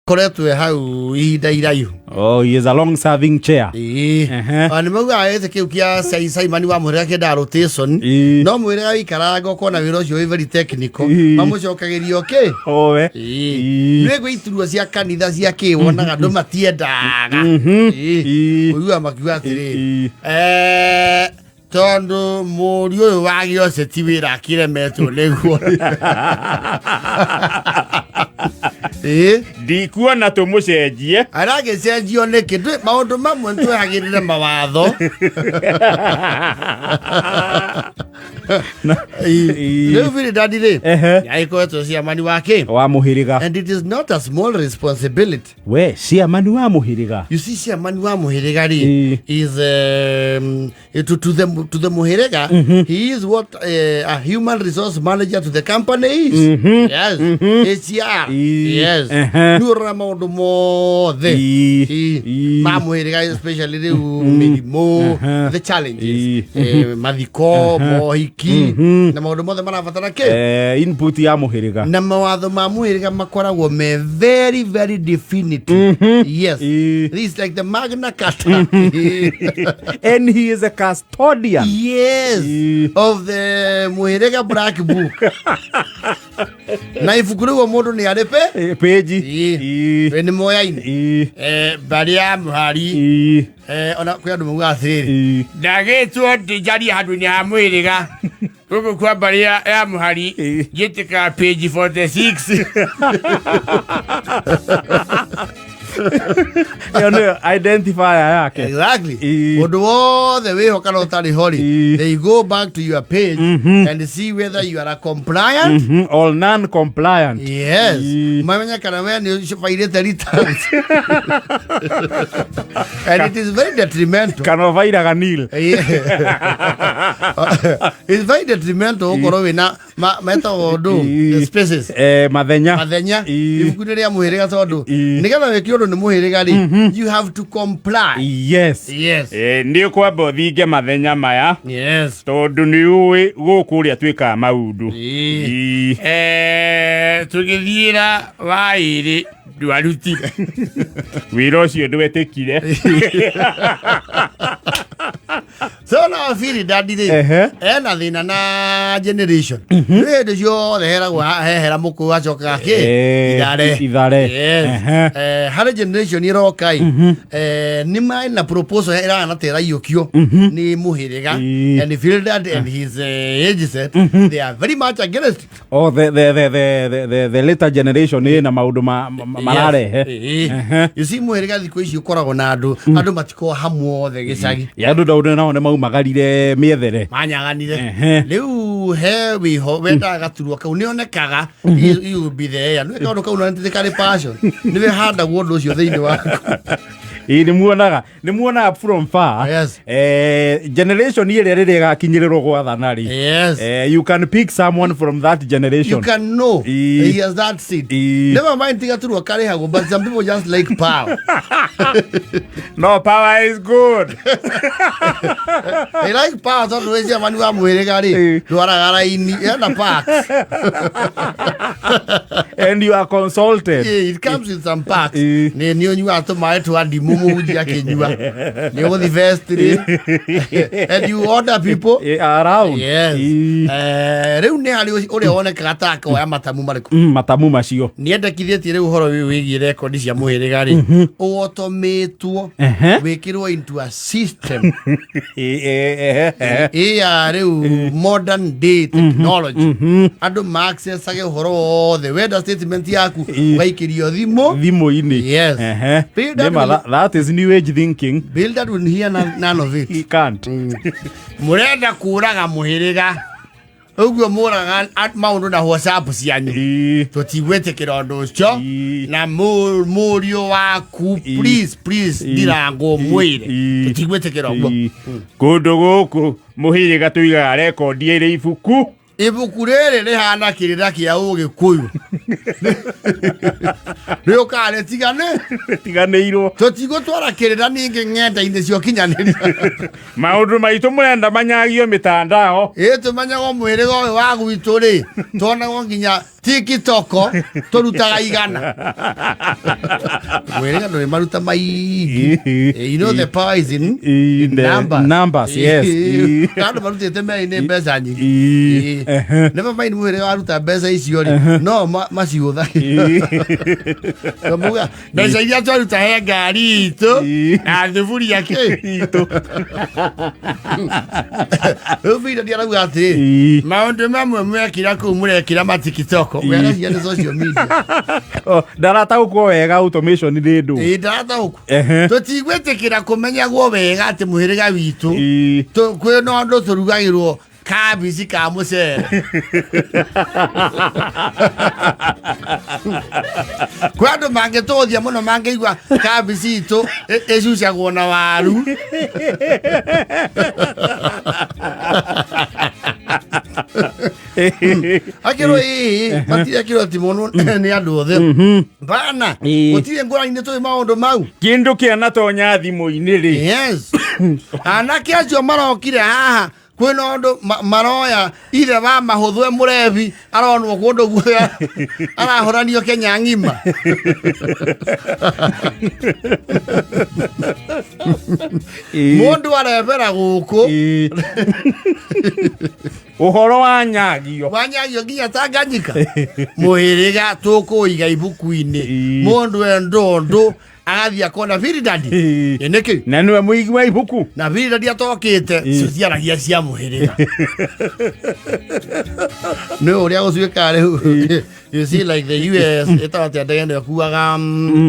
Koretwe hau ihinda iraihu. Oh, he is a long serving chair. Ani mauga ete kiu kia sai mani wa muhiriga kenda rotation. No muhiriga wikaraga ukona wira ucio very technical. Mamucokagiria okay. Owe. Nego iturua cia kanitha cia kiwonaga andu matiendaga. Uiwa makiuga atiri. Tondo muri uyu wagio se tiwira kiremetwo niguo. Ndikuona tumucenjie aragecenjio niki maundu mamwe twehagirire mawatho Leo vile dadile yaikoetwo ciamani wake wa muhiriga, and it is not a small responsibility. We ciamani wa muhiriga, you see ciamani wa muhiriga is to the muhiriga he is what a human resource manager to the company is. Yes. HR. Yes. Nura maundu mothe ma muhiriga, especially the mirimo, the challenges, mathiko, mohiki na maundu mothe marabatara ke input ya muhiriga, na mawatho ma muhiriga makoragwo me very very definitive. Yes. This is like the Magna Carta. And he is a custodian. Yes. Of the muhiriga black book. Na ifukuriwa mundu ni arepe page ni moyaini baria muhari ona kwa andu muga athiri ndagitwo ndijari handu ni ha muhiriga gugu kwa baria ya muhari gitika page 46. You know, identifier yake. Exactly. Odo the way hokano tali holi. They go back to your page and see whether you are compliant or non-compliant. Yes. Mamanya kana ni faile returns. And it is very detrimental. Kana faida ganil. It's very detrimental okoro wina meta odo the spaces. Madenya. Ifukuniria muhiriga tondu. Nigetha wekio ni muhiriga ri you have to comply. Yes. Ndio kwamba thinge mathenya maya. Yes. Tondu ni uwi gukuria twika maundu. Tugithira wairi duaruti. Wira ucio ndwetikire. So now feel that did ena thina na generation ndio cio hera muku wacoka ki idare hara generation irokai ni mai na proposal era na tera yokio ni muhiriga and feel that and his age set they are very much against it. Oh, the later generation na maundu marare. You see muhiriga thiko ici ukoragwo na andu matiko hamwe othe gicagi yandu ndaude nao ne maumagarire miethere manyaganire riu he wiho wenda gaturwa kau ni onekaga you be there no kaundu kau na kari passion ni we handa guondo ucio thiini waku ni muonaga from far. Yes. Generation ile riri gakinyiriro gwathana ri. Yes. You can pick someone from that generation. You can know he has that seed. Never mind tigaturwa kari hago, but some people just like power. No, power is good. They like power, so we say manu wa muhiriga ri dwaragara ini na parks. And you are consulted. It comes in some parks. Ni nyu ato mai to andi Muumo uji akinyua. Ni go the vestry. And you order people around. Yes. Riu ni hari uri one kata ko ya matamu mariku. Matamu macio. Ni endekithietie riu horo wigi record cia muhiriga ri. Automatwo. Wekirwo into a system. Riu modern day technology. Andu access age horo the weather statement yaku waikirio thimo ini. Yes. That is new age thinking. Build that will hear none of it. He can't. Murenda kuraga muhiriga. Uguo muraga at maundu na WhatsApp cianyu. Tutigwete kirondo ucio na murio waku please dirango mwire. Tutigwete kirondo. Kundu guku muhiriga tuiga record ire ibuku. Ibuku riri rihana kirira kia Ugikuyu. Rio kale tiganeirwo tutigutwara kirira ningi ng'enda-ini cio kinyanĩria maundu maitu murenda manyagio mitandao tumanyago mwiriga uyu wa gwitu ri tonagwo nginya tikitoko torutaga igana mwega no maruta mai you know the power is in numbers yes kana marutete mai ne mbeca nyingi never mind mwega aruta mbeca icio ri no maciutha kamuga mbeca iria twaruta he ngari itu Athuri yake itu ubira dia rauga ati maundu mamwe mwekira ku murekira matikitoko wega cia social media darata uko wega automation ni ndu darata uko tutigwetekira kumenya gwo wega ati muhiriga witu tu kwino ndu turugagirwo kabici ka mucere kwando mangetothia muno mangeigwa kabici itu ecucagwo na waru akiro mati akiro timono ni andu othe bana gutire ngorani tu maundu mau kindu kiana tonya thimu-ini ri yes anake acio marokire haha kwino ndo maroya ile ba mahuthwe murevi aronwo kundu guya arahoranio Kenya ngima mundu arevera guku uhoro wanyagio nginya Tanganyika muhiriga tukuiga ibuku-ini mundu endondu agathia kona viridadi eneke na niwe muigi wa ibuku na viridadi atokite ciaragia cia muhiriga no uria gucwika riu you see like the US etawati ndegende kuaga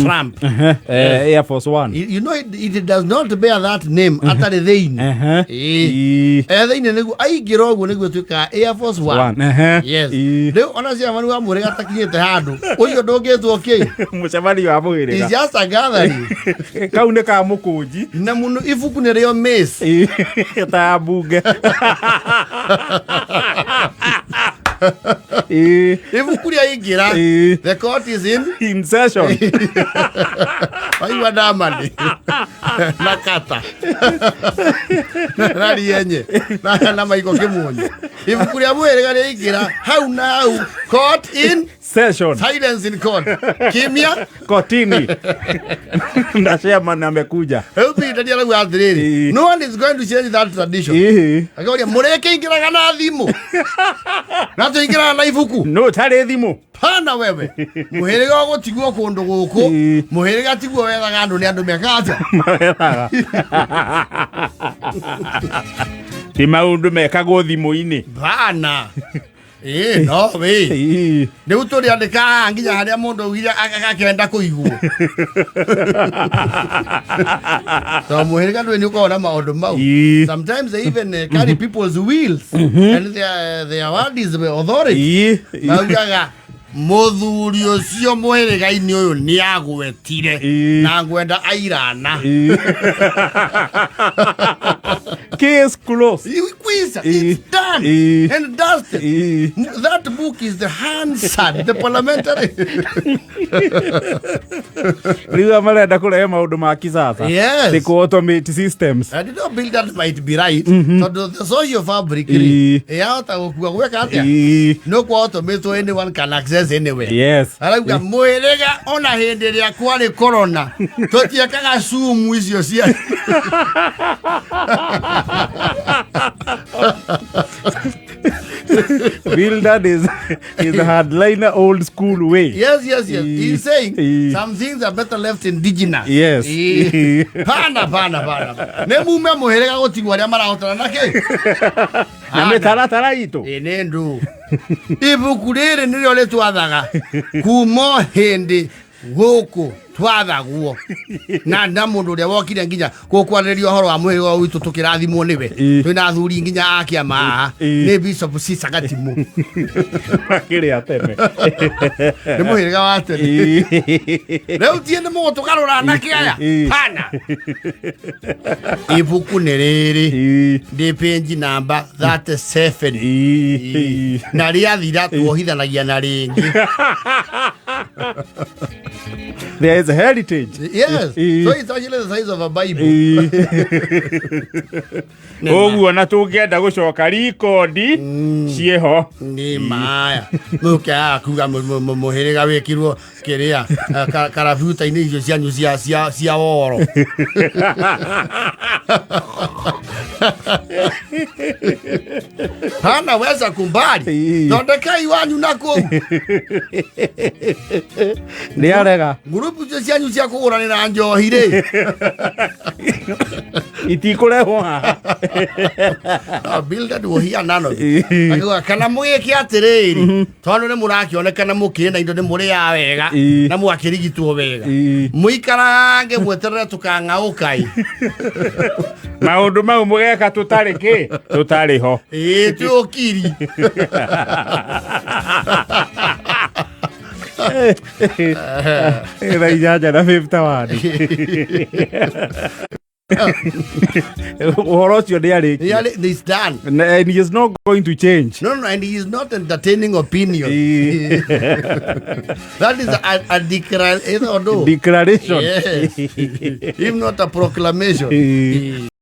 Trump Air Force One you know it does not bear that name atari theine theine nigu aingira oguo nigu twika Air Force One yes riu ona cia manu wa muhiriga takinyete handu ucio ndungitwo ki mucemani wa muhiriga is just a gathering kau ne ka mukunji na muno ifuku ne rio miss ta bunge ifuku ria ingira the court is in session aiwa damani nakata nari yenye na maiko kimunye ifuku ria muhiriga ria ingira how now court in session silence in court kimya kotini na chairman amekuja help me ndio rauga athiriri no one is going to change that tradition akaoria mureke ingiraga na thimu na tuingiraga na ifuku no tare thimu pana wewe muhiriga gutigwo kundu guku muhiriga tigwo wethaga andu ni andu mekata ti maundu mekagwo thimu-ini bana no we ni uturi andika nginya haria mundu ugira akakenda kuigwo so muhiriga ndwe ni ukona maundu mau sometimes they even carry people's wills and their word is authority maugaga muthuri ucio muhiriga-ini uyu ni agwetire na ngwenda airana case closed it's done and dusted that book is the Hansard the parliamentary riga marenda kurehe maundu ma kisasa yes they automate systems I did not build that might be right so the social fabric yata gukua gweka atia no kwa automate anyone can access anywhere yes arauga muhiriga ona hindi ria kwari corona tutiekaga sumu icio cia Bildad is a hardliner old school way. Yes. He's saying some things are better left indigenous. Yes. Pana. Ne mume muhiriga gutigwa ria marahotana nake. Na metara itu. Enendu. Ibuku riri nirio ritwathaga kumo hindi guku twathagwo na mundu uria wokire nginya gukwaririo horo wa muhiriga witu tukirathimwo niwe twina athuri nginya akiama ni bishop Sisagatimu makiri ateme ni muhiriga wa tene leo tiene mo tukarora nake aya pana ibuku neriri ndi page number 37 na ria thira tuohithanagia na ringi There is a heritage. Yes. So it's actually the size of a Bible. Oguo na tungenda gucoka rikondi cieho ni maya muka kuga muhiriga wikirwo kiria karabuta-ini icio cianyu cia woro. Hana weza kumbali thondekai wanyu naku ni arega ngurubu icio cianyu cia kuguranira njohi ri itikurehwo haha builded wohia nano akiuga kana mwiki atiriri tondu ni murakionekana mukiri na indo ni muri ya wega na mwakirigitwo wega muikarange mweterere tukang'aukai maundu mau mugeka tutari ki tutari ho tukiri Raijanja na 51 It's done. And he is not going to change. No, and he is not entertaining opinion. That is a declaration. Declaration. Yes. If not a proclamation.